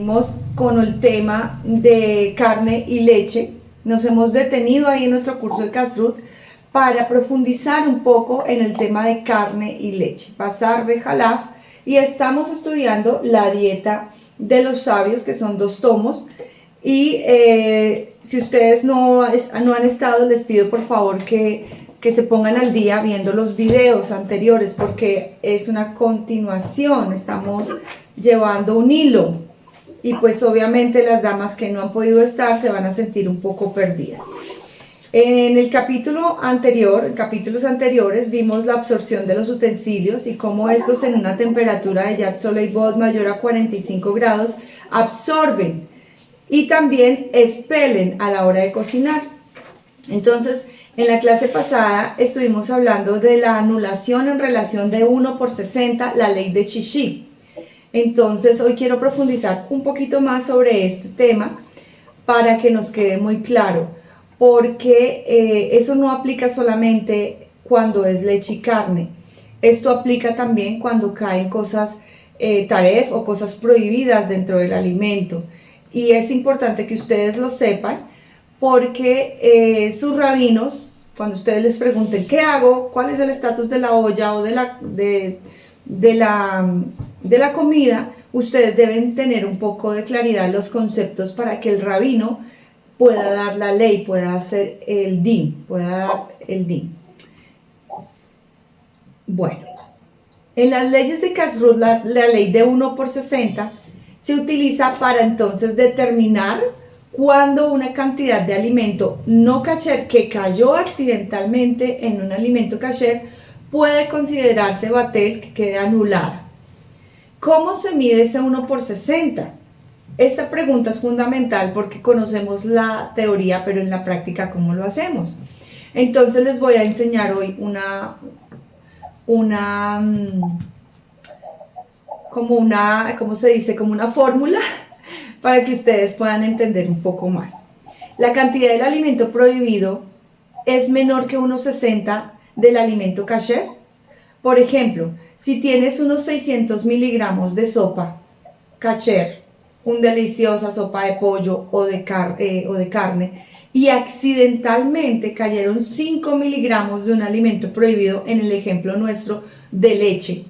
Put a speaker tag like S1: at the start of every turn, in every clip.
S1: Seguimos con el tema de carne y leche. Nos hemos detenido ahí en nuestro curso de Kashrut para profundizar un poco en el tema de carne y leche, Basar Bejalaf, y estamos estudiando la dieta de los sabios, que son 2 tomos. Y si ustedes no han estado, les pido por favor que se pongan al día viendo los videos anteriores, porque es una continuación, estamos llevando un hilo, y pues obviamente las damas que no han podido estar se van a sentir un poco perdidas. En el capítulo anterior, en capítulos anteriores, vimos la absorción de los utensilios y cómo estos en una temperatura de Yad Soleibot mayor a 45 grados absorben y también expelen a la hora de cocinar. Entonces, en la clase pasada estuvimos hablando de la anulación en relación de 1/60, la ley de Shishi. Entonces, hoy quiero profundizar un poquito más sobre este tema para que nos quede muy claro, porque eso no aplica solamente cuando es leche y carne. Esto aplica también cuando caen cosas taref o cosas prohibidas dentro del alimento. Y es importante que ustedes lo sepan, porque sus rabinos, cuando ustedes les pregunten ¿qué hago? ¿Cuál es el estatus de la olla o de la comida? Ustedes deben tener un poco de claridad en los conceptos para que el rabino pueda dar la ley, pueda hacer el din, pueda dar el din. Bueno, en las leyes de Kashrut, la ley de 1/60 se utiliza para entonces determinar cuando una cantidad de alimento no kasher que cayó accidentalmente en un alimento kasher puede considerarse batel, que quede anulada. ¿Cómo se mide ese 1/60? Esta pregunta es fundamental porque conocemos la teoría, pero en la práctica, ¿cómo lo hacemos? Entonces les voy a enseñar hoy ¿cómo se dice? Como una fórmula para que ustedes puedan entender un poco más. La cantidad del alimento prohibido es menor que 1/60 del alimento kasher. Por ejemplo, si tienes unos 600 miligramos de sopa kasher, una deliciosa sopa de pollo o de carne, y accidentalmente cayeron 5 miligramos de un alimento prohibido, en el ejemplo nuestro de leche,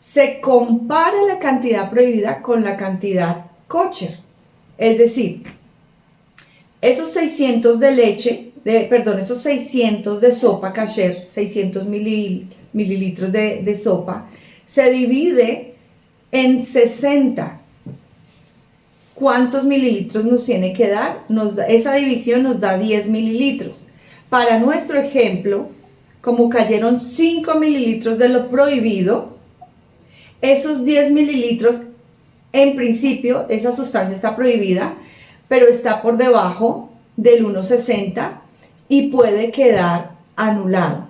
S1: se compara la cantidad prohibida con la cantidad kosher. Es decir, esos 600 de leche, esos 600 de sopa kasher, 600 mililitros de sopa, se divide en 60. ¿Cuántos mililitros nos tiene que dar? Esa división nos da 10 mililitros. Para nuestro ejemplo, como cayeron 5 mililitros de lo prohibido, esos 10 mililitros, en principio, esa sustancia está prohibida, pero está por debajo del 1/60 y puede quedar anulado.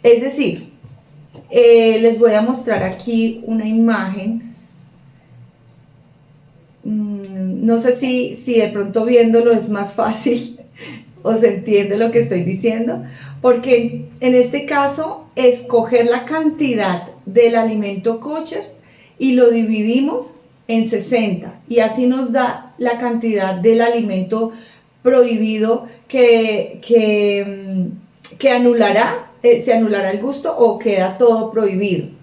S1: Es decir, les voy a mostrar aquí una imagen. No sé si de pronto viéndolo es más fácil o se entiende lo que estoy diciendo, porque en este caso escoger la cantidad del alimento kosher y lo dividimos en 60 y así nos da la cantidad del alimento prohibido que anulará, se anulará el gusto o queda todo prohibido.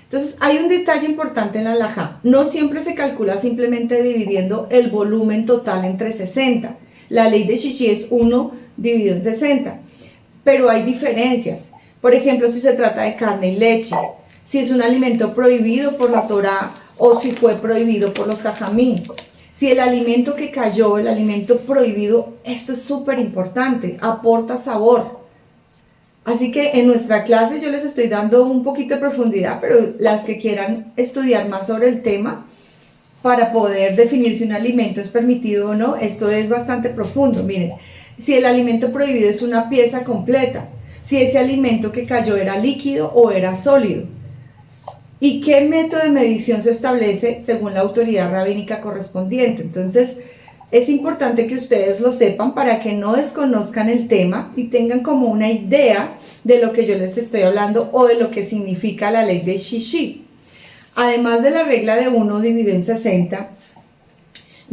S1: Entonces hay un detalle importante en la halajá. No siempre se calcula simplemente dividiendo el volumen total entre 60. La ley de Shishi es 1 dividido en 60. Pero hay diferencias. Por ejemplo, si se trata de carne y leche, si es un alimento prohibido por la Torá o si fue prohibido por los jajamín. Si el alimento que cayó, el alimento prohibido, esto es súper importante, aporta sabor. Así que en nuestra clase yo les estoy dando un poquito de profundidad, pero las que quieran estudiar más sobre el tema para poder definir si un alimento es permitido o no, esto es bastante profundo. Miren, si el alimento prohibido es una pieza completa, si ese alimento que cayó era líquido o era sólido, y qué método de medición se establece según la autoridad rabínica correspondiente. Entonces, es importante que ustedes lo sepan para que no desconozcan el tema y tengan como una idea de lo que yo les estoy hablando o de lo que significa la ley de Shishi. Además de la regla de 1 dividido en 60,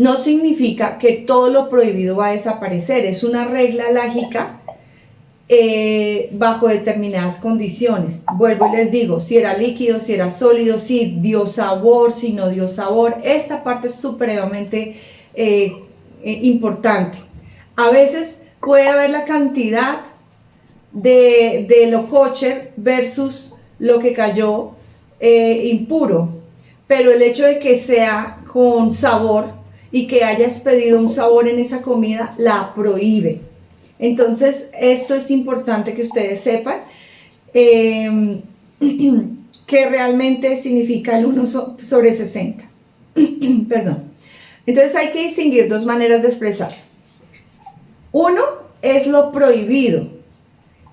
S1: no significa que todo lo prohibido va a desaparecer, es una regla lógica bajo determinadas condiciones. Vuelvo y les digo, si era líquido, si era sólido, si dio sabor, si no dio sabor. Esta parte es supremamente importante. A veces puede haber la cantidad de lo kosher versus lo que cayó impuro, pero el hecho de que sea con sabor y que hayas pedido un sabor en esa comida la prohíbe. Entonces, esto es importante que ustedes sepan que realmente significa el 1 sobre 60. Perdón. Entonces, hay que distinguir dos maneras de expresar. Uno es lo prohibido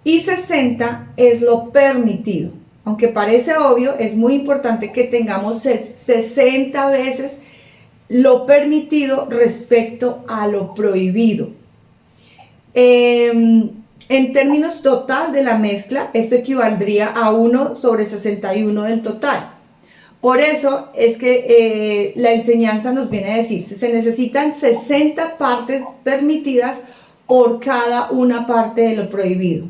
S1: y 60 es lo permitido. Aunque parece obvio, es muy importante que tengamos 60 veces lo permitido respecto a lo prohibido. En términos total de la mezcla, esto equivaldría a 1 sobre 61 del total. Por eso es que la enseñanza nos viene a decir, se necesitan 60 partes permitidas por cada una parte de lo prohibido.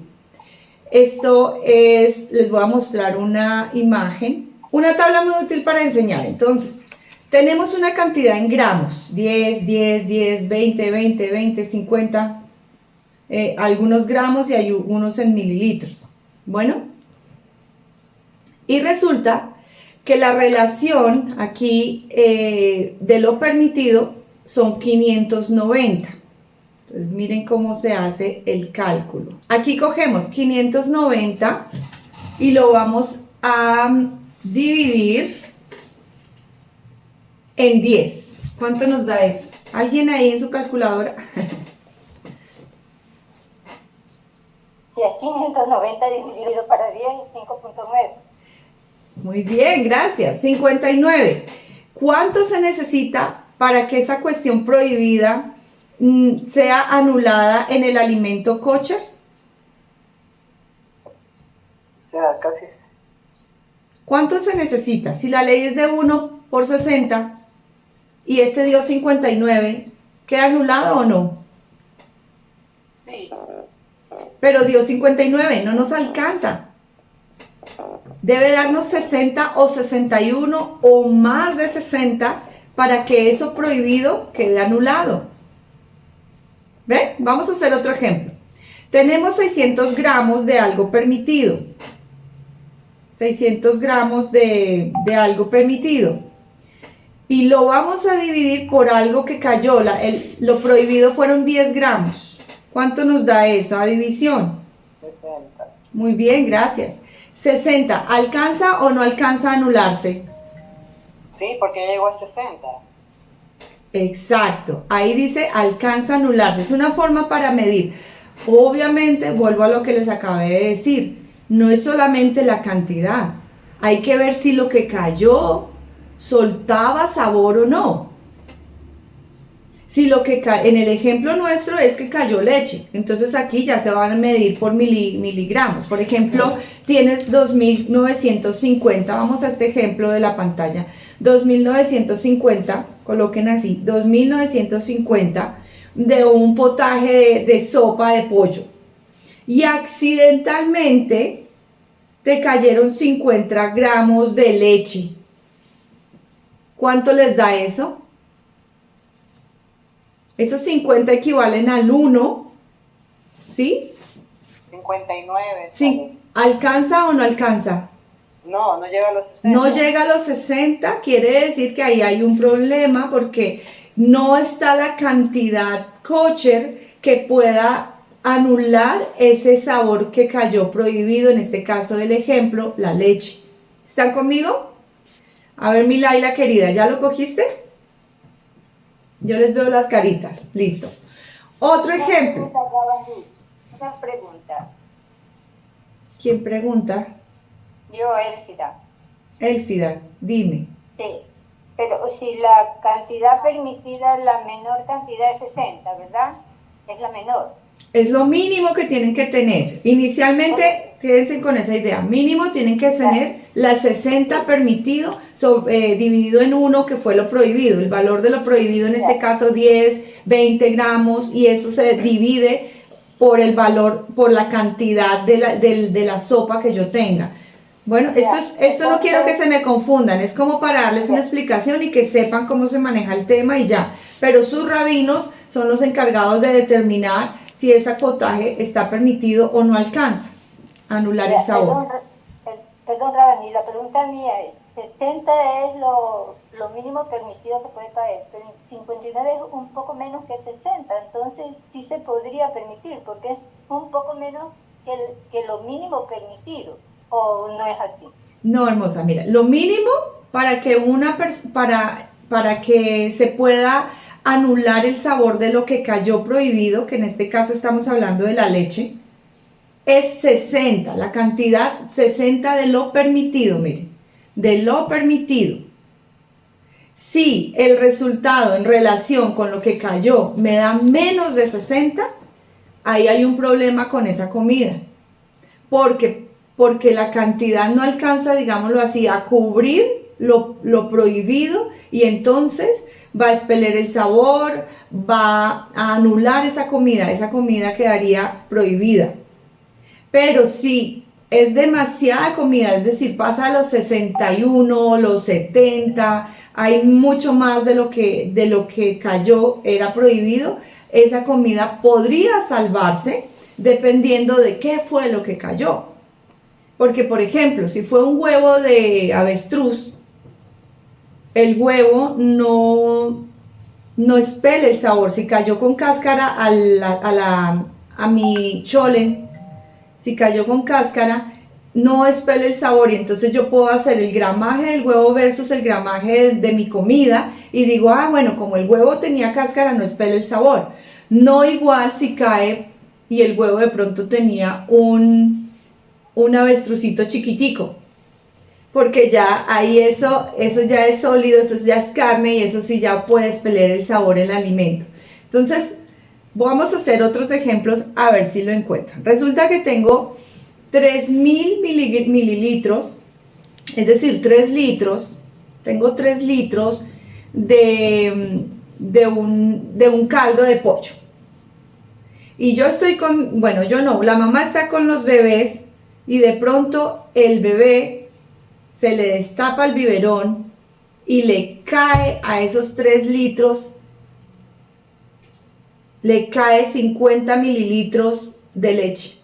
S1: Esto es, les voy a mostrar una imagen, una tabla muy útil para enseñar. Entonces, tenemos una cantidad en gramos, 10, 10, 10, 20, 20, 20, 50, algunos gramos y hay unos en mililitros. Bueno, y resulta que la relación aquí de lo permitido son 590. Entonces miren cómo se hace el cálculo. Aquí cogemos 590 y lo vamos a dividir en 10. ¿Cuánto nos da eso? ¿Alguien ahí en su calculadora?
S2: Si es 590 dividido para 10 es 5.9.
S1: Muy bien, gracias. 59. ¿Cuánto se necesita para que esa cuestión prohibida sea anulada en el alimento kosher?
S3: O sea, casi...
S1: ¿Cuánto se necesita? Si la ley es de 1 por 60 y este dio 59, ¿queda anulado o no?
S2: Sí.
S1: Pero dio 59, no nos alcanza. Debe darnos 60 o 61 o más de 60 para que eso prohibido quede anulado. ¿Ven? Vamos a hacer otro ejemplo. Tenemos 600 gramos de algo permitido. 600 gramos de algo permitido. Y lo vamos a dividir por algo que cayó. Lo prohibido fueron 10 gramos. ¿Cuánto nos da eso a división?
S3: 60.
S1: Muy bien, gracias. 60, ¿alcanza o no alcanza a anularse?
S3: Sí, porque ya llegó a 60.
S1: Exacto, ahí dice alcanza a anularse, es una forma para medir. Obviamente, vuelvo a lo que les acabé de decir, no es solamente la cantidad, hay que ver si lo que cayó soltaba sabor o no. Si lo que en el ejemplo nuestro es que cayó leche, entonces aquí ya se van a medir por miligramos. Por ejemplo, tienes 2950, vamos a este ejemplo de la pantalla, 2950, coloquen así, 2950 de un potaje de sopa de pollo. Y accidentalmente te cayeron 50 gramos de leche. ¿Cuánto les da eso? Esos 50 equivalen al 1, ¿sí?
S3: 59.
S1: Sí. ¿Alcanza o no alcanza?
S3: No, no llega a los 60.
S1: No llega a los 60, quiere decir que ahí hay un problema porque no está la cantidad kosher que pueda anular ese sabor que cayó prohibido, en este caso del ejemplo, la leche. ¿Están conmigo? A ver, mi Laila querida, ¿ya lo cogiste? Yo les veo las caritas, listo. Otro ejemplo.
S2: Una pregunta.
S1: ¿Quién pregunta?
S2: Yo, Elfida.
S1: Elfida, dime.
S2: Sí, pero si la cantidad permitida, la menor cantidad es 60, ¿verdad? Es la menor.
S1: Es lo mínimo que tienen que tener. Inicialmente, quédense con esa idea. Mínimo tienen que tener las 60 permitido dividido en 1, que fue lo prohibido. El valor de lo prohibido, en este caso 10, 20 gramos, y eso se divide por el valor, por la cantidad de la sopa que yo tenga. Bueno, esto no quiero que se me confundan, es como para darles una explicación y que sepan cómo se maneja el tema y ya. Pero sus rabinos son los encargados de determinar si ese potaje está permitido o no alcanza a anular el sabor.
S2: Perdón, Rabani, la pregunta mía es, 60 es lo mínimo permitido que puede caer, pero 59 es un poco menos que 60, entonces sí se podría permitir, porque es un poco menos que lo mínimo permitido, ¿o no es así?
S1: No, hermosa, mira, lo mínimo para que para que se pueda anular el sabor de lo que cayó prohibido, que en este caso estamos hablando de la leche, es 60, la cantidad 60 de lo permitido, miren, de lo permitido. Si el resultado en relación con lo que cayó me da menos de 60, ahí hay un problema con esa comida, porque la cantidad no alcanza, digámoslo así, a cubrir lo prohibido, y entonces va a expeler el sabor, va a anular esa comida quedaría prohibida. Pero si es demasiada comida, es decir, pasa a los 61, los 70, hay mucho más de lo que cayó, era prohibido, esa comida podría salvarse dependiendo de qué fue lo que cayó. Porque, por ejemplo, si fue un huevo de avestruz, el huevo no expele el sabor. Si cayó con cáscara a mi cholen, si cayó con cáscara, no expele el sabor, y entonces yo puedo hacer el gramaje del huevo versus el gramaje de mi comida, y digo, bueno, como el huevo tenía cáscara, no expele el sabor. No igual si cae y el huevo de pronto tenía un avestrucito chiquitico, porque ya ahí eso ya es sólido, eso ya es carne, y eso sí ya puede expeler el sabor en el alimento. Entonces, vamos a hacer otros ejemplos a ver si lo encuentran. Resulta que tengo 3000 mililitros, es decir, 3 litros. Tengo 3 litros de un caldo de pollo. Y yo estoy yo no, la mamá está con los bebés, y de pronto el bebé se le destapa el biberón y le cae a esos 3 litros, le cae 50 mililitros de leche.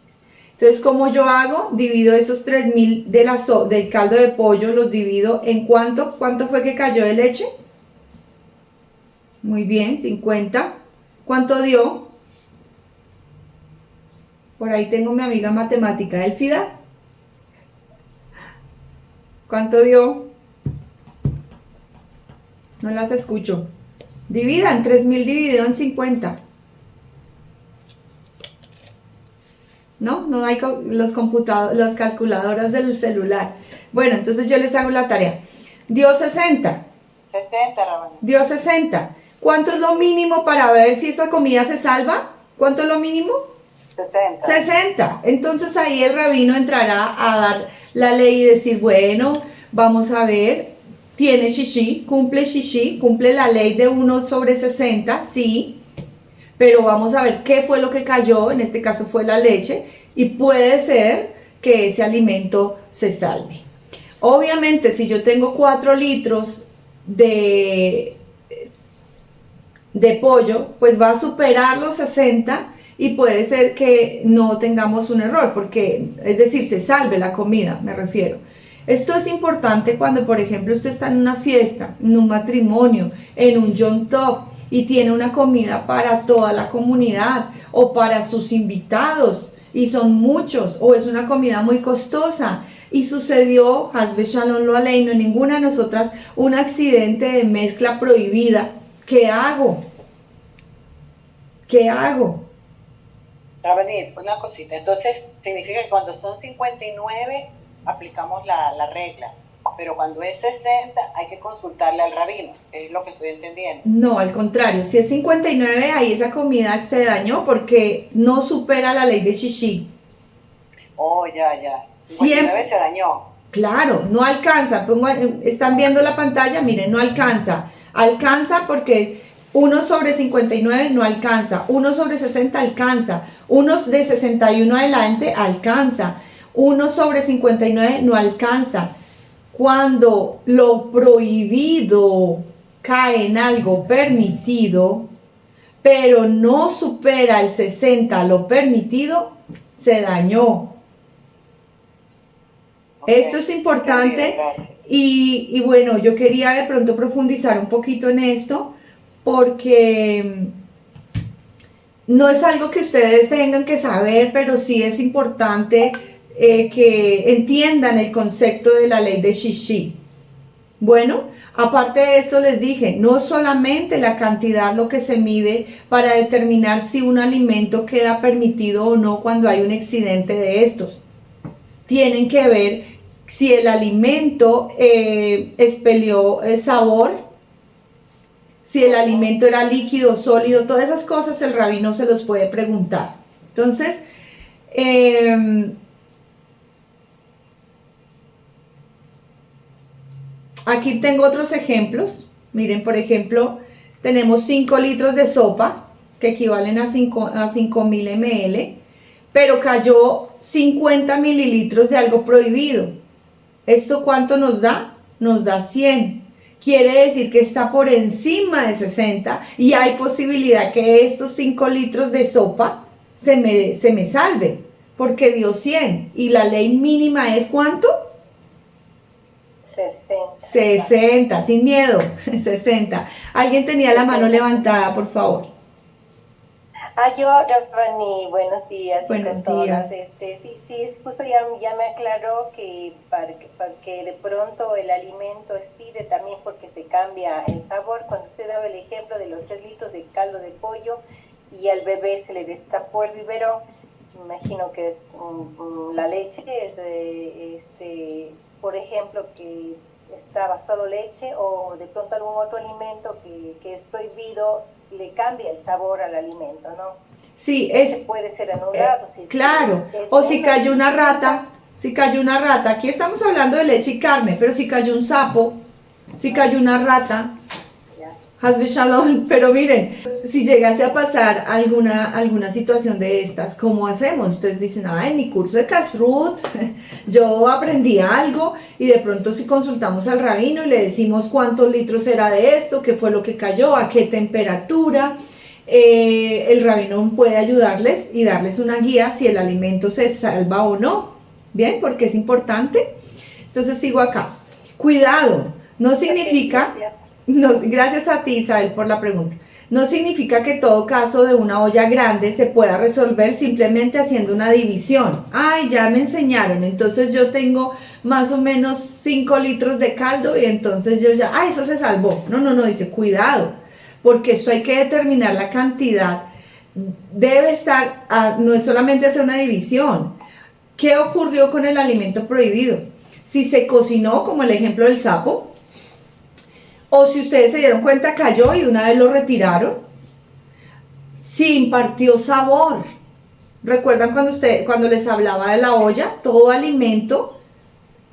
S1: Entonces, ¿cómo yo hago? Divido esos 3000 del caldo de pollo, los divido en ¿cuánto fue que cayó de leche? Muy bien, 50. ¿Cuánto dio? Por ahí tengo mi amiga matemática, Elfida. ¿Cuánto dio? No las escucho. Dividan, 3000 dividido en 50. No hay las calculadoras del celular. Bueno, entonces yo les hago la tarea. Dio 60.
S3: 60, Rabani.
S1: Dio 60. ¿Cuánto es lo mínimo para ver si esa comida se salva? ¿Cuánto es lo mínimo?
S3: 60.
S1: 60. Entonces ahí el rabino entrará a dar la ley y decir, bueno, vamos a ver, tiene shishi, cumple la ley de 1/60, sí, pero vamos a ver qué fue lo que cayó, en este caso fue la leche, y puede ser que ese alimento se salve. Obviamente, si yo tengo 4 litros de pollo, pues va a superar los 60, y puede ser que no tengamos un error, porque, es decir, se salve la comida, me refiero. Esto es importante cuando, por ejemplo, usted está en una fiesta, en un matrimonio, en un Yom Tov, y tiene una comida para toda la comunidad o para sus invitados, y son muchos, o es una comida muy costosa, y sucedió, Hasbe Shalom lo aleino, ninguna de nosotras, un accidente de mezcla prohibida. ¿Qué hago? ¿Qué hago?
S3: Rabani, una cosita. Entonces, significa que cuando son 59, aplicamos la regla. pero cuando es 60 hay que consultarle al rabino, es lo que estoy entendiendo.
S1: No, al contrario, si es 59, ahí esa comida se dañó porque no supera la ley de Shishi.
S3: Oh, ya.
S1: Siempre,
S3: 59 se dañó.
S1: claro, no alcanza. Están viendo la pantalla, miren, no alcanza. Alcanza porque 1/59 no alcanza, 1/60 alcanza, 1 de 61 adelante alcanza, 1/59 no alcanza. Cuando lo prohibido cae en algo permitido, pero no supera el 60 lo permitido, se dañó.
S3: Okay.
S1: Esto es importante
S3: Gracias.
S1: y bueno, yo quería de pronto profundizar un poquito en esto porque no es algo que ustedes tengan que saber, pero sí es importante que entiendan el concepto de la ley de Shishi. Bueno, aparte de esto les dije, no solamente la cantidad lo que se mide para determinar si un alimento queda permitido o no cuando hay un excedente de estos. Tienen que ver si el alimento expelió el sabor, si el alimento era líquido, sólido, todas esas cosas el rabino se los puede preguntar. Entonces, aquí tengo otros ejemplos. Miren, por ejemplo, tenemos 5 litros de sopa, que equivalen a 5.000 ml, pero cayó 50 mililitros de algo prohibido. ¿Esto cuánto nos da? Nos da 100. Quiere decir que está por encima de 60 y hay posibilidad que estos 5 litros de sopa se me salve, porque dio 100. ¿Y la ley mínima es cuánto? 60, sin miedo, 60. ¿Alguien tenía la mano levantada, por favor?
S4: Yo, Rabani, buenos días.
S1: Buenos días.
S4: Sí, justo ya me aclaró que para que de pronto el alimento expide también porque se cambia el sabor. Cuando usted daba el ejemplo de los 3 litros de caldo de pollo y al bebé se le destapó el biberón, me imagino que es la leche, por ejemplo, que estaba solo leche o de pronto algún otro alimento que es prohibido, le cambia el sabor al alimento, ¿no?
S1: Sí,
S4: puede ser anulado.
S1: Claro, o si cayó una rata, aquí estamos hablando de leche y carne, pero si cayó un sapo, si cayó una rata, Hasbe Shalom, pero miren, si llegase a pasar alguna situación de estas, ¿cómo hacemos? Ustedes dicen, en mi curso de Kashrut yo aprendí algo y de pronto si consultamos al rabino y le decimos cuántos litros era de esto, qué fue lo que cayó, a qué temperatura, el rabino puede ayudarles y darles una guía si el alimento se salva o no, ¿bien? Porque es importante. Entonces sigo acá. Cuidado, no significa... No, gracias a ti, Isabel, por la pregunta. No significa que todo caso de una olla grande se pueda resolver simplemente haciendo una división. Ya me enseñaron, entonces yo tengo más o menos 5 litros de caldo y entonces yo ya, eso se salvó. No, dice, cuidado, porque esto hay que determinar la cantidad. Debe estar, no es solamente hacer una división. ¿Qué ocurrió con el alimento prohibido? Si se cocinó, como el ejemplo del sapo, o si ustedes se dieron cuenta cayó y una vez lo retiraron, si impartió sabor. ¿Recuerdan cuando les hablaba de la olla? Todo alimento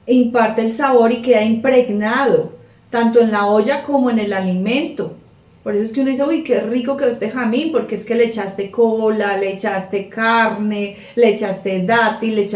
S1: imparte el sabor y queda impregnado, tanto en la olla como en el alimento. Por eso es que uno dice, uy, qué rico quedó este jamín, porque es que le echaste cola, le echaste carne, le echaste dátil,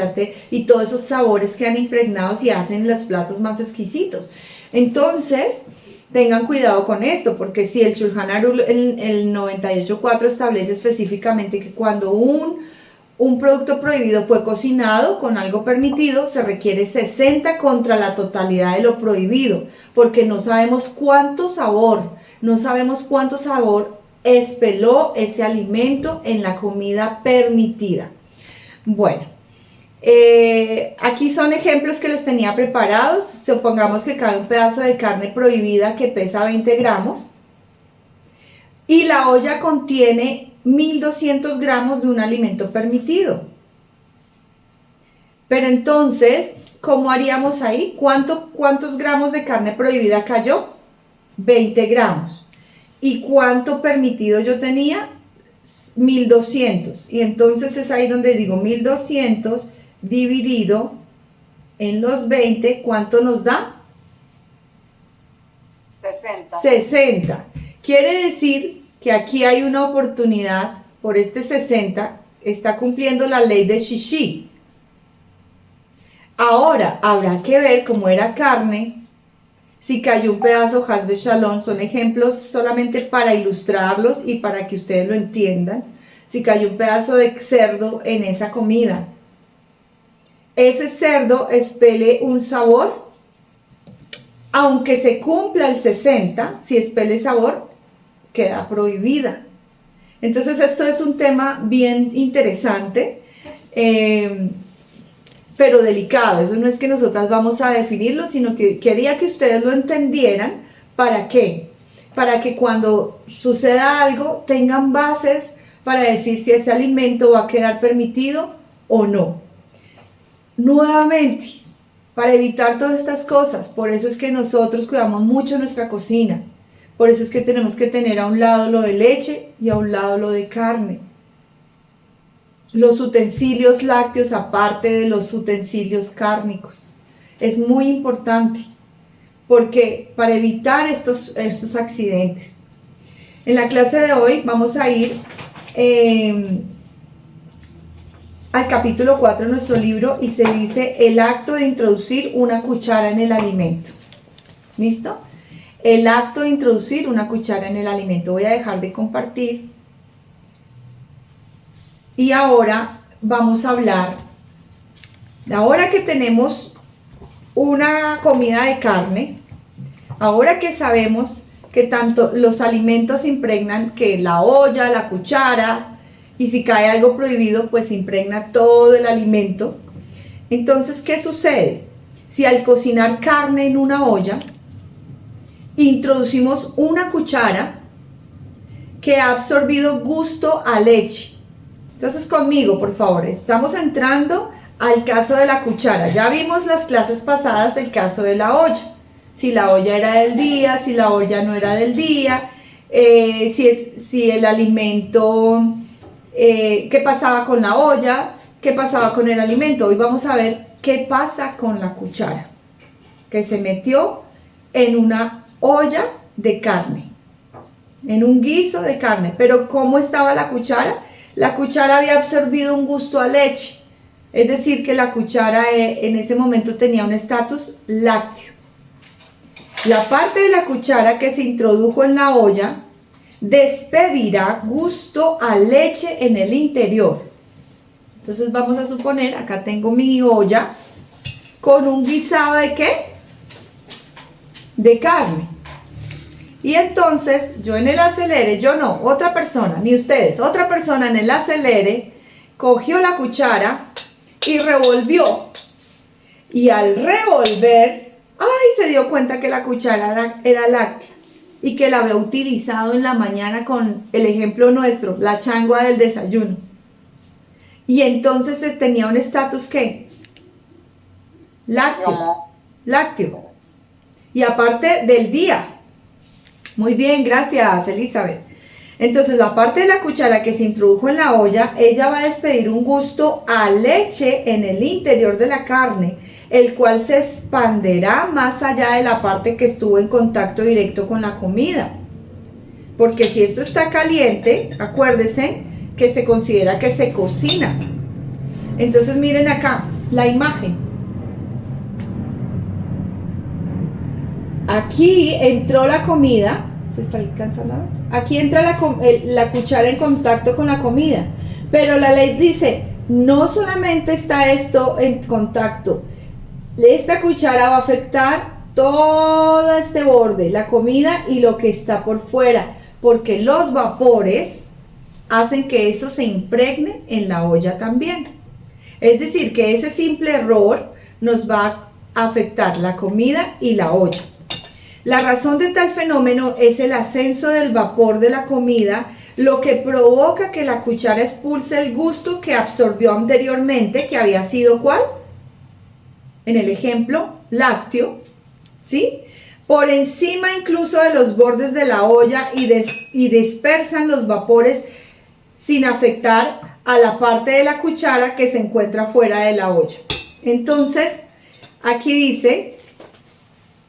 S1: y todos esos sabores quedan impregnados y hacen los platos más exquisitos. Entonces, tengan cuidado con esto, porque si el Shulchan Aruch, el 98.4 establece específicamente que cuando un producto prohibido fue cocinado con algo permitido, se requiere 60 contra la totalidad de lo prohibido, porque no sabemos cuánto sabor expeló ese alimento en la comida permitida. Bueno. Aquí son ejemplos que les tenía preparados. Supongamos que cae un pedazo de carne prohibida que pesa 20 gramos y la olla contiene 1200 gramos de un alimento permitido. Pero entonces, ¿cómo haríamos ahí? ¿Cuántos gramos de carne prohibida cayó? 20 gramos. ¿Y cuánto permitido yo tenía? 1200. Y entonces es ahí donde digo 1200 dividido en los 20, ¿cuánto nos da?
S3: 60.
S1: 60. Quiere decir que aquí hay una oportunidad, por este 60, está cumpliendo la ley de Shishi. Ahora, habrá que ver cómo era carne, si cayó un pedazo Hasbe Shalom, son ejemplos solamente para ilustrarlos y para que ustedes lo entiendan. Si cayó un pedazo de cerdo en esa comida, ese cerdo expele un sabor, aunque se cumpla el 60, si expele sabor, queda prohibida. Entonces esto es un tema bien interesante, pero delicado. Eso no es que nosotras vamos a definirlo, sino que quería que ustedes lo entendieran. ¿Para qué? Para que cuando suceda algo tengan bases para decir si ese alimento va a quedar permitido o no. Nuevamente, para evitar todas estas cosas, por eso es que nosotros cuidamos mucho nuestra cocina. Por eso es que tenemos que tener a un lado lo de leche y a un lado lo de carne. Los utensilios lácteos aparte de los utensilios cárnicos. Es muy importante porque para evitar estos accidentes. En la clase de hoy vamos a ir al capítulo 4 de nuestro libro y se dice el acto de introducir una cuchara en el alimento. ¿Listo? El acto de introducir una cuchara en el alimento. Voy a dejar de compartir. Y ahora vamos a hablar, ahora que tenemos una comida de carne, ahora que sabemos que tanto los alimentos impregnan, que la olla, la cuchara, y si cae algo prohibido, pues impregna todo el alimento. Entonces, ¿qué sucede? Si al cocinar carne en una olla, introducimos una cuchara que ha absorbido gusto a leche. Entonces conmigo, por favor, estamos entrando al caso de la cuchara. Ya vimos las clases pasadas el caso de la olla. Si la olla era del día, si la olla no era del día, si el alimento, qué pasaba con la olla, qué pasaba con el alimento. Hoy vamos a ver qué pasa con la cuchara, que se metió en una olla de carne, en un guiso de carne. Pero ¿cómo estaba la cuchara? La cuchara había absorbido un gusto a leche, es decir, que la cuchara en ese momento tenía un estatus lácteo. La parte de la cuchara que se introdujo en la olla despedirá gusto a leche en el interior. Entonces vamos a suponer, acá tengo mi olla con un guisado ¿de qué? De carne. Y entonces yo en el acelere, yo no, otra persona, ni ustedes, otra persona en el acelere cogió la cuchara y revolvió. Y al revolver, se dio cuenta que la cuchara era láctea y que la había utilizado en la mañana con el ejemplo nuestro, la changua del desayuno. Y entonces tenía un estatus ¿qué? Lácteo. Lácteo. Y aparte del día. Muy bien, gracias, Elizabeth. Entonces, la parte de la cuchara que se introdujo en la olla, ella va a despedir un gusto a leche en el interior de la carne, el cual se expanderá más allá de la parte que estuvo en contacto directo con la comida. Porque si esto está caliente, acuérdense que se considera que se cocina. Entonces, miren acá la imagen. Aquí entró la comida, ¿se está alcanzando a ver? Aquí entra la cuchara en contacto con la comida, pero la ley dice, no solamente está esto en contacto, esta cuchara va a afectar todo este borde, la comida y lo que está por fuera, porque los vapores hacen que eso se impregne en la olla también. Es decir, que ese simple error nos va a afectar la comida y la olla. La razón de tal fenómeno es el ascenso del vapor de la comida, lo que provoca que la cuchara expulse el gusto que absorbió anteriormente, que había sido ¿cuál? en el ejemplo lácteo, ¿sí? Por encima incluso de los bordes de la olla y dispersan los vapores sin afectar a la parte de la cuchara que se encuentra fuera de la olla. Entonces, aquí dice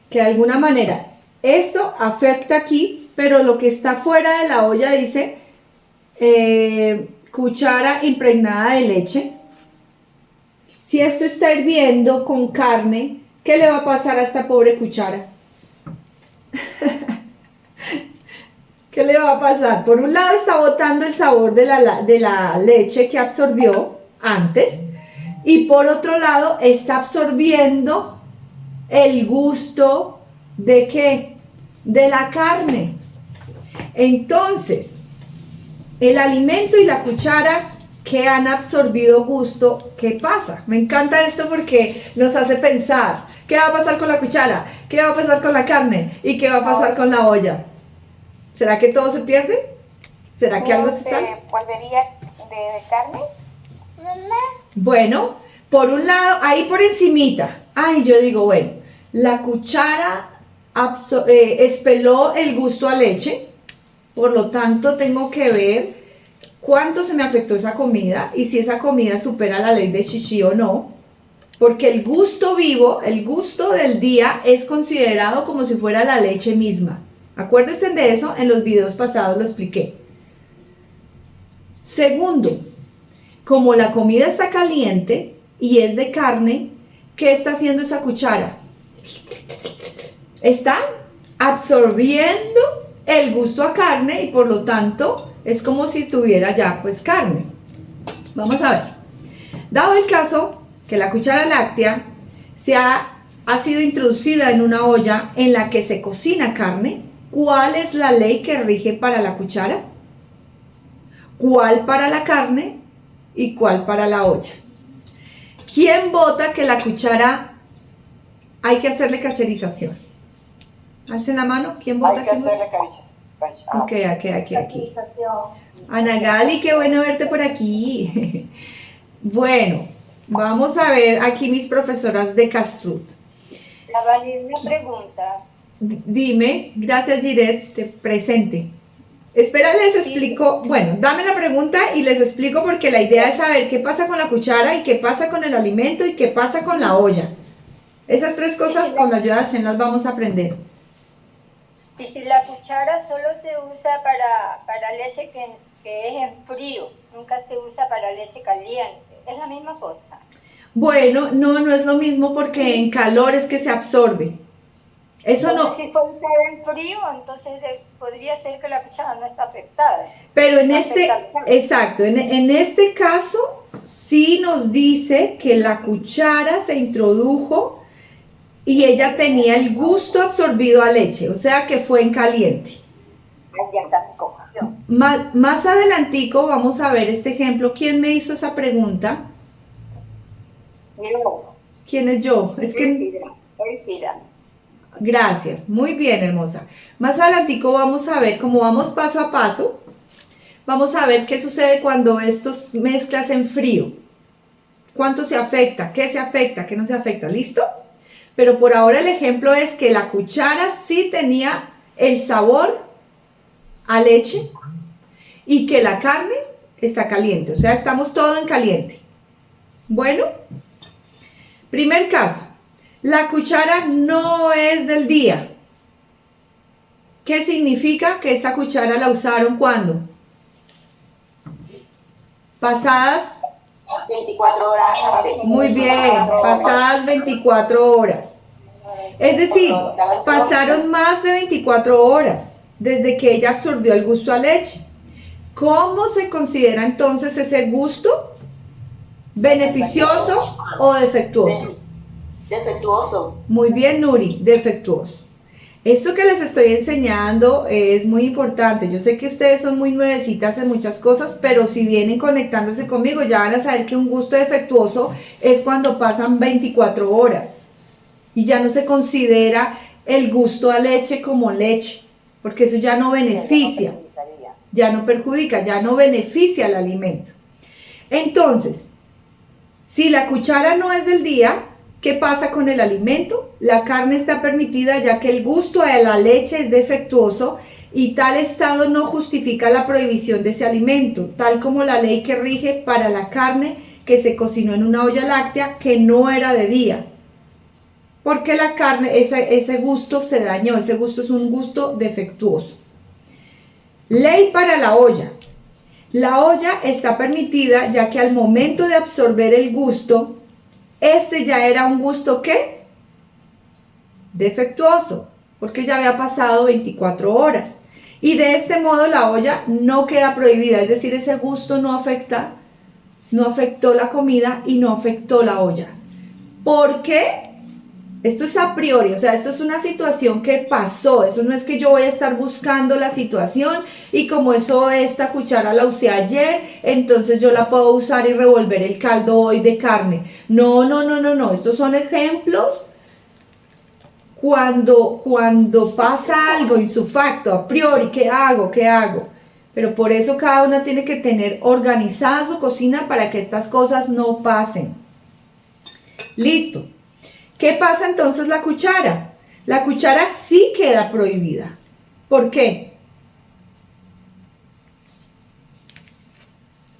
S1: que de alguna manera esto afecta aquí, pero lo que está fuera de la olla dice cuchara impregnada de leche. Si esto está hirviendo con carne, ¿qué le va a pasar a esta pobre cuchara? ¿Qué le va a pasar? Por un lado está botando el sabor de la leche que absorbió antes, y por otro lado está absorbiendo el gusto ¿de qué? De la carne. Entonces, el alimento y la cuchara que han absorbido gusto, ¿qué pasa? Me encanta esto porque nos hace pensar, ¿qué va a pasar con la cuchara? ¿Qué va a pasar con la carne? ¿Y qué va a pasar con la olla? ¿Será que todo se pierde? ¿Será que algo se sale?
S5: ¿Volvería de carne? Mamá.
S1: Bueno, por un lado, ahí por encimita, yo digo, bueno, la cuchara espeló el gusto a leche, por lo tanto tengo que ver cuánto se me afectó esa comida y si esa comida supera la ley de Chichi o no, porque el gusto vivo, el gusto del día es considerado como si fuera la leche misma. Acuérdense de eso, en los videos pasados lo expliqué. Segundo, como la comida está caliente y es de carne, ¿qué está haciendo esa cuchara? Está absorbiendo el gusto a carne y por lo tanto es como si tuviera ya pues carne. Vamos a ver. Dado el caso que la cuchara láctea ha sido introducida en una olla en la que se cocina carne, ¿cuál es la ley que rige para la cuchara? ¿Cuál para la carne y cuál para la olla? ¿Quién vota que la cuchara hay que hacerle cacherización? Alcen la mano. ¿Quién vota?
S3: Hay que hacerle cacherización.
S1: Ok, aquí. Ana Gali, qué bueno verte por aquí. Bueno, vamos a ver aquí mis profesoras de Castrut.
S2: La Vani, una pregunta.
S1: Dime, gracias Giret, te presente. Espera, les explico, bueno, dame la pregunta y les explico porque la idea es saber qué pasa con la cuchara y qué pasa con el alimento y qué pasa con la olla. Esas tres cosas con la ayuda de Hashem las vamos a aprender.
S2: Y si la cuchara solo se usa para leche que es en frío, nunca se usa para leche caliente, ¿es la misma cosa?
S1: Bueno, no es lo mismo porque en calor es que se absorbe. Eso no.
S2: Si fue usada en frío, entonces podría ser que la cuchara no está afectada.
S1: Pero en exacto, en este caso sí nos dice que la cuchara se introdujo y ella tenía el gusto absorbido a leche, o sea que fue en caliente.
S2: Ya está mi confusión.
S1: Más adelantico vamos a ver este ejemplo. ¿Quién me hizo esa pregunta?
S2: Yo.
S1: ¿Quién es yo? Es que...
S2: Elvira.
S1: Gracias, muy bien, hermosa. Más adelantico vamos a ver, como vamos paso a paso, vamos a ver qué sucede cuando estos mezclas en frío. ¿Cuánto se afecta? ¿Qué se afecta? ¿Qué no se afecta? ¿Listo? Pero por ahora el ejemplo es que la cuchara sí tenía el sabor a leche y que la carne está caliente, o sea, estamos todo en caliente. Bueno, primer caso. La cuchara no es del día. ¿Qué significa? Que esta cuchara la usaron ¿cuándo? Pasadas
S3: 24 horas antes.
S1: Muy bien, pasadas 24 horas. Es decir, pasaron más de 24 horas desde que ella absorbió el gusto a leche. ¿Cómo se considera entonces ese gusto? ¿Beneficioso o defectuoso?
S3: Defectuoso.
S1: Muy bien, Nuri, defectuoso. Esto que les estoy enseñando es muy importante. Yo sé que ustedes son muy nuevecitas en muchas cosas, pero si vienen conectándose conmigo ya van a saber que un gusto defectuoso es cuando pasan 24 horas y ya no se considera el gusto a leche como leche, porque eso ya no beneficia, ya no perjudica, ya no beneficia al alimento. Entonces, si la cuchara no es del día, ¿Qué pasa con el alimento? La carne está permitida ya que el gusto de la leche es defectuoso y tal estado no justifica la prohibición de ese alimento, tal como la ley que rige para la carne que se cocinó en una olla láctea que no era de día. Porque la carne, ese gusto se dañó, ese gusto es un gusto defectuoso. Ley para la olla. La olla está permitida ya que al momento de absorber el gusto, este ya era un gusto ¿qué? Defectuoso, porque ya había pasado 24 horas. Y de este modo la olla no queda prohibida, es decir, ese gusto no afectó la comida y no afectó la olla. ¿Por qué? Esto es a priori, o sea, esto es una situación que pasó, eso no es que yo voy a estar buscando la situación y como esta cuchara la usé ayer, entonces yo la puedo usar y revolver el caldo hoy de carne. No, estos son ejemplos cuando pasa algo insufacto, a priori, ¿qué hago? Pero por eso cada una tiene que tener organizada su cocina para que estas cosas no pasen. Listo. ¿Qué pasa entonces la cuchara? La cuchara sí queda prohibida. ¿Por qué?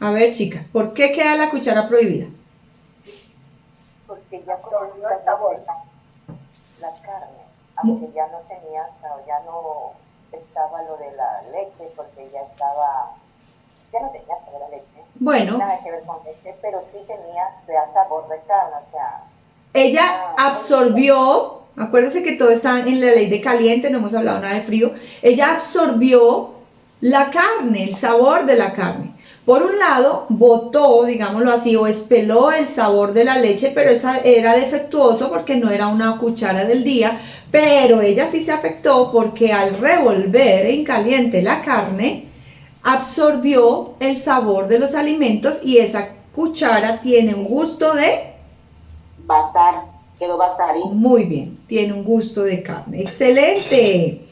S1: A ver, chicas, ¿por qué queda la cuchara prohibida?
S6: Porque ya conoció el sabor, la carne, aunque ya no tenía, ya no estaba lo de la leche, porque ya no tenía sabor a leche.
S1: Bueno.
S6: Nada que ver con leche, pero sí tenía sabor de carne, o sea.
S1: Ella absorbió, acuérdense que todo está en la ley de caliente, no hemos hablado nada de frío, ella absorbió la carne, el sabor de la carne. Por un lado, botó, digámoslo así, o espeló el sabor de la leche, pero esa era defectuoso porque no era una cuchara del día, pero ella sí se afectó porque al revolver en caliente la carne, absorbió el sabor de los alimentos y esa cuchara tiene un gusto de...
S3: quedó basari.
S1: Muy bien, tiene un gusto de carne. ¡Excelente!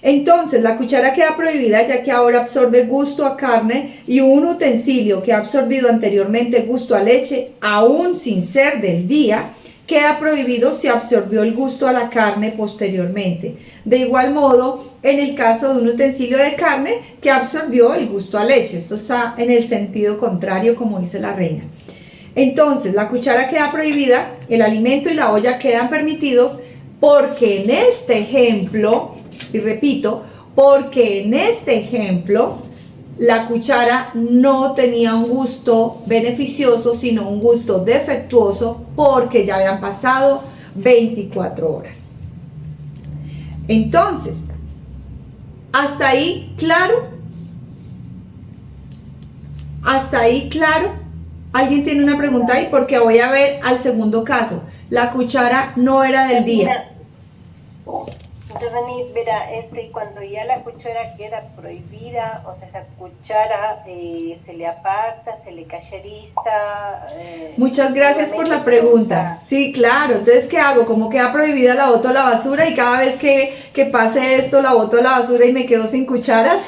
S1: Entonces, la cuchara queda prohibida ya que ahora absorbe gusto a carne y un utensilio que ha absorbido anteriormente gusto a leche, aún sin ser del día, queda prohibido si absorbió el gusto a la carne posteriormente. De igual modo, en el caso de un utensilio de carne que absorbió el gusto a leche. Esto está en el sentido contrario, como dice la reina. Entonces, la cuchara queda prohibida, el alimento y la olla quedan permitidos porque en este ejemplo, y repito, porque en este ejemplo la cuchara no tenía un gusto beneficioso, sino un gusto defectuoso porque ya habían pasado 24 horas. Entonces, ¿hasta ahí claro? ¿Hasta ahí claro? ¿Alguien tiene una pregunta ahí? Porque voy a ver al segundo caso. La cuchara no era del día.
S4: Reni, verá, cuando ya la cuchara queda prohibida, o sea, esa cuchara se le aparta, se le cacheriza.
S1: Muchas gracias por la pregunta. Sí, claro. Entonces, ¿qué hago? Como queda prohibida, la boto a la basura y cada vez que pase esto, la boto a la basura y me quedo sin cucharas.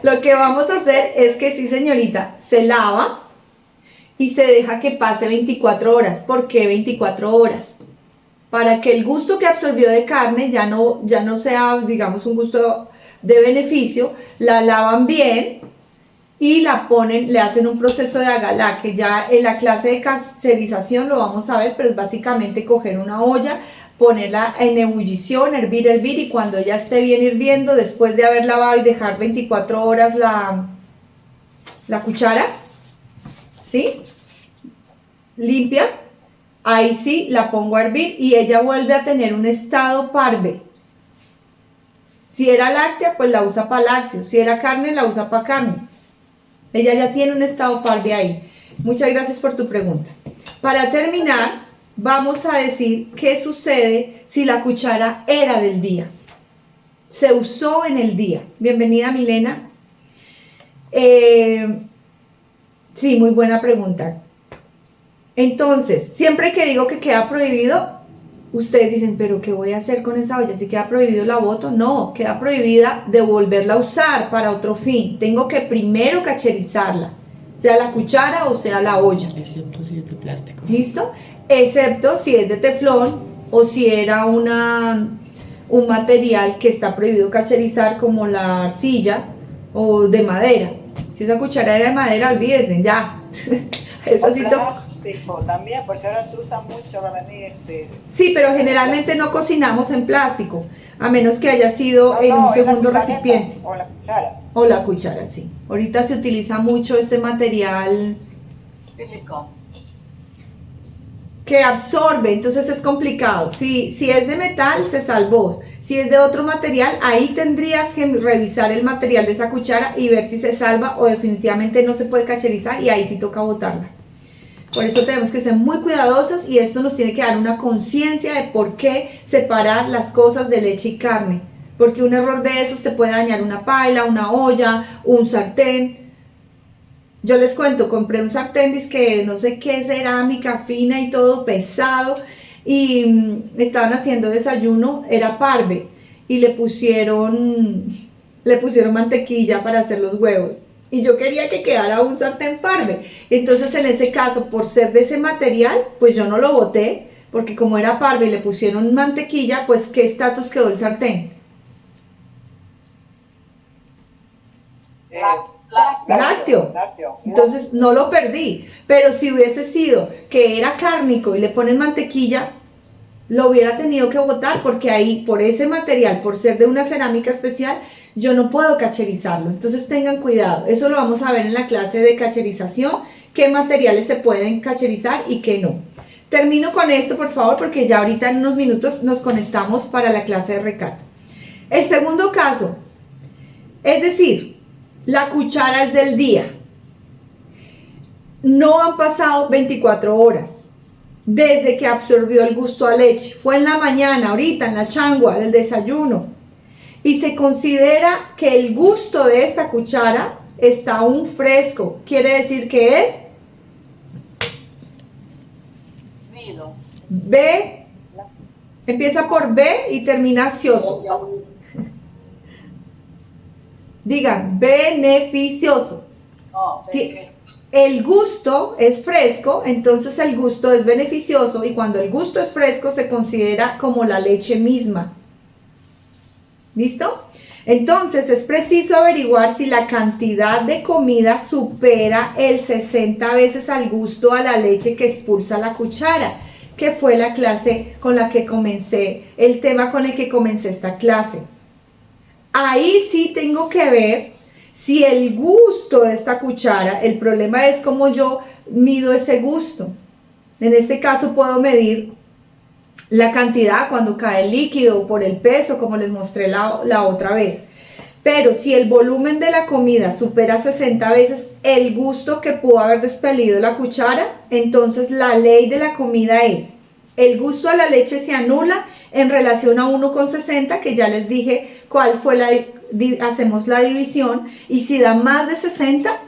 S1: Lo que vamos a hacer es que sí, señorita, se lava y se deja que pase 24 horas. ¿Por qué 24 horas? Para que el gusto que absorbió de carne ya no sea, digamos, un gusto de beneficio, la lavan bien y la ponen, le hacen un proceso de agalá, que ya en la clase de caserización lo vamos a ver, pero es básicamente coger una olla, ponerla en ebullición, hervir y cuando ya esté bien hirviendo, después de haber lavado y dejar 24 horas la cuchara, ¿sí? Limpia. Ahí sí la pongo a hervir y ella vuelve a tener un estado parve. Si era láctea, pues la usa para lácteo. Si era carne, la usa para carne. Ella ya tiene un estado parve ahí. Muchas gracias por tu pregunta. Para terminar, vamos a decir qué sucede si la cuchara era del día. Se usó en el día. Bienvenida, Milena. Sí, muy buena pregunta. Entonces, siempre que digo que queda prohibido, ustedes dicen, pero ¿qué voy a hacer con esa olla? Si queda prohibido la boto. No, queda prohibida de volverla a usar para otro fin. Tengo que primero cacherizarla. sea la cuchara o sea la olla.
S7: Excepto si es de plástico.
S1: ¿Listo? Excepto si es de teflón o si era un material que está prohibido cacherizar como la arcilla o de madera. Si esa cuchara era de madera, olvídense, ya. Eso sí
S3: plástico también, porque ahora se usa mucho para venir
S1: Sí, pero generalmente no cocinamos en plástico, a menos que haya sido en un segundo recipiente.
S3: O la cuchara.
S1: O la cuchara, sí. Ahorita se utiliza mucho este material
S3: Silicón.
S1: que absorbe, entonces es complicado. Si es de metal, se salvó. Si es de otro material, ahí tendrías que revisar el material de esa cuchara y ver si se salva o definitivamente no se puede cacherizar y ahí sí toca botarla. Por eso tenemos que ser muy cuidadosos y esto nos tiene que dar una conciencia de por qué separar las cosas de leche y carne. Porque un error de esos te puede dañar una paila, una olla, un sartén. Yo les cuento, compré un sartén que no sé qué, cerámica fina y todo pesado, y estaban haciendo desayuno, era parve, y le pusieron mantequilla para hacer los huevos. Y yo quería que quedara un sartén parve. Entonces en ese caso, por ser de ese material, pues yo no lo boté, porque como era parve y le pusieron mantequilla, pues ¿qué estatus quedó el sartén? Lácteo. Entonces no lo perdí, pero si hubiese sido que era cárnico y le ponen mantequilla, lo hubiera tenido que botar, porque ahí por ese material, por ser de una cerámica especial, yo no puedo cacherizarlo. Entonces tengan cuidado, eso lo vamos a ver en la clase de cacherización, qué materiales se pueden cacherizar y qué no. Termino con esto, por favor, porque ya ahorita en unos minutos nos conectamos para la clase de recato. El segundo caso, es decir, la cuchara es del día. No han pasado 24 horas desde que absorbió el gusto a leche. Fue en la mañana, ahorita, en la changua del desayuno. Y se considera que el gusto de esta cuchara está aún fresco. Quiere decir que es B. Empieza por B y termina cioso. Digan, beneficioso. El gusto es fresco, entonces el gusto es beneficioso, y cuando el gusto es fresco se considera como la leche misma. ¿Listo? Entonces es preciso averiguar si la cantidad de comida supera el 60 veces al gusto a la leche que expulsa la cuchara, que fue la clase con la que comencé, el tema con el que comencé esta clase. Ahí sí tengo que ver si el gusto de esta cuchara, el problema es cómo yo mido ese gusto. En este caso puedo medir la cantidad cuando cae el líquido por el peso, como les mostré la otra vez. Pero si el volumen de la comida supera 60 veces el gusto que pudo haber despedido la cuchara, entonces la ley de la comida es: el gusto a la leche se anula en relación a 1,60, que ya les dije cuál fue hacemos la división, y si da más de 60,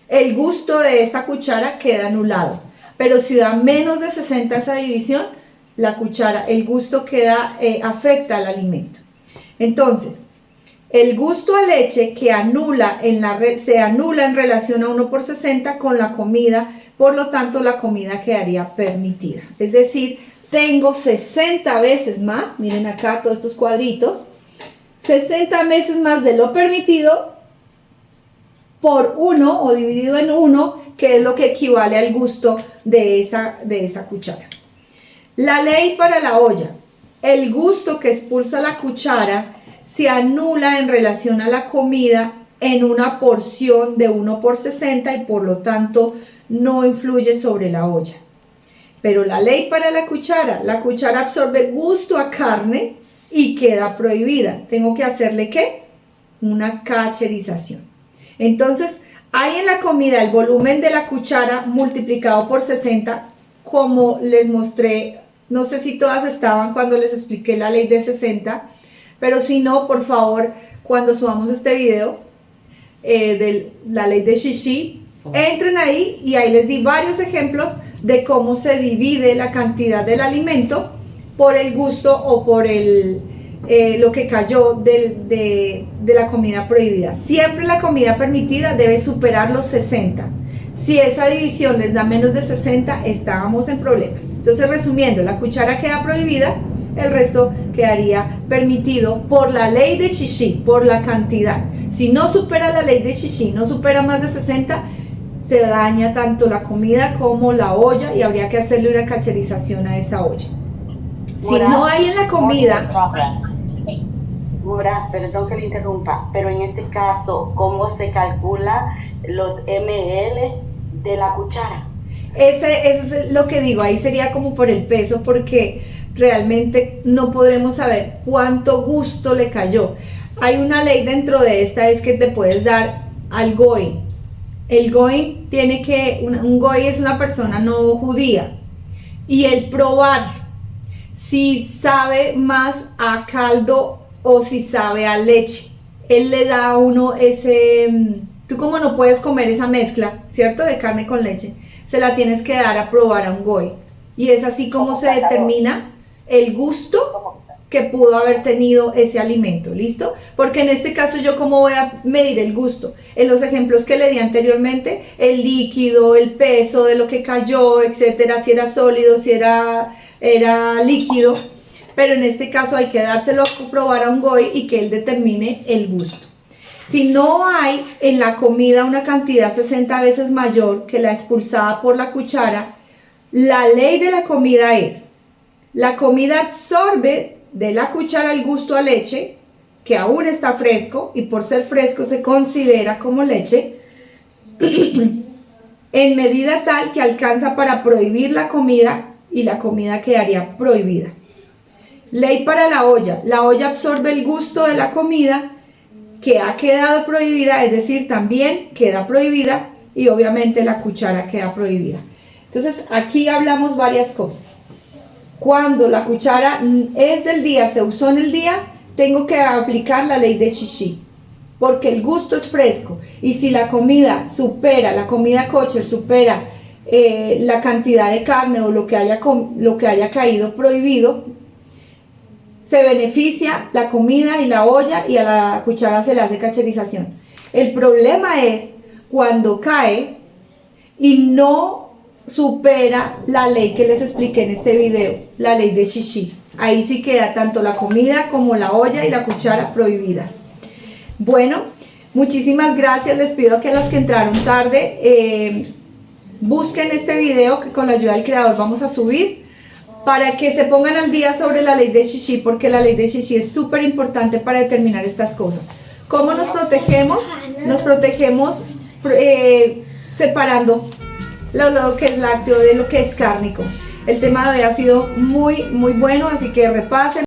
S1: el gusto de esta cuchara queda anulado. Pero si da menos de 60 esa división, la cuchara, el gusto queda, afecta al alimento. Entonces, el gusto a leche que se anula en relación a 1/60 con la comida, por lo tanto la comida quedaría permitida. Es decir, tengo 60 veces más, miren acá todos estos cuadritos, 60 veces más de lo permitido por 1 o dividido en 1, que es lo que equivale al gusto de esa cuchara. La ley para la olla: el gusto que expulsa la cuchara se anula en relación a la comida en una porción de 1/60 y por lo tanto no influye sobre la olla. Pero la ley para la cuchara absorbe gusto a carne y queda prohibida. Tengo que hacerle ¿qué? Una cacherización. Entonces, hay en la comida el volumen de la cuchara multiplicado por 60, como les mostré. No sé si todas estaban cuando les expliqué la ley de 60, pero si no, por favor, cuando subamos este video de la ley de Shishi, entren ahí y ahí les di varios ejemplos de cómo se divide la cantidad del alimento por el gusto o por lo que cayó de la comida prohibida. Siempre la comida permitida debe superar los 60. Si esa división les da menos de 60, estábamos en problemas. Entonces, resumiendo, la cuchara queda prohibida, el resto quedaría permitido por la ley de Chichi, por la cantidad. Si no supera la ley de Chichi, no supera más de 60, se daña tanto la comida como la olla y habría que hacerle una cacherización a esa olla. Si no hay en la comida...
S7: Mora, perdón que le interrumpa, pero en este caso, ¿cómo se calcula los ml de la cuchara?
S1: Ese es lo que digo, ahí sería como por el peso, porque realmente no podremos saber cuánto gusto le cayó. Hay una ley dentro de esta, es que te puedes dar al goy. El goy tiene que, un goy es una persona no judía, y el probar si sabe más a caldo o si sabe a leche, él le da a uno ese, tú como no puedes comer esa mezcla, ¿cierto? De carne con leche, se la tienes que dar a probar a un goy, y es así como se determina el gusto que pudo haber tenido ese alimento, ¿listo? Porque en este caso yo cómo voy a medir el gusto, en los ejemplos que le di anteriormente, el líquido, el peso de lo que cayó, etcétera, si era sólido, si era líquido, pero en este caso hay que dárselo a probar a un goy y que él determine el gusto. Si no hay en la comida una cantidad 60 veces mayor que la expulsada por la cuchara, la ley de la comida es, la comida absorbe de la cuchara el gusto a leche, que aún está fresco y por ser fresco se considera como leche, en medida tal que alcanza para prohibir la comida y la comida quedaría prohibida. Ley para la olla absorbe el gusto de la comida que ha quedado prohibida, es decir, también queda prohibida y obviamente la cuchara queda prohibida. Entonces aquí hablamos varias cosas. Cuando la cuchara es del día, se usó en el día, tengo que aplicar la ley de Chichi, porque el gusto es fresco, y si la comida supera, la comida kosher supera la cantidad de carne o lo que haya caído prohibido, se beneficia la comida y la olla y a la cuchara se le hace cacherización. El problema es cuando cae y no supera la ley que les expliqué en este video, la ley de Chichi. Ahí sí queda tanto la comida como la olla y la cuchara prohibidas. Bueno, muchísimas gracias. Les pido que a las que entraron tarde busquen este video que con la ayuda del creador vamos a subir, para que se pongan al día sobre la ley de Chichi, porque la ley de Chichi es súper importante para determinar estas cosas. ¿Cómo nos protegemos? Nos protegemos separando lo que es lácteo de lo que es cárnico. El tema de hoy ha sido muy bueno, así que repasen.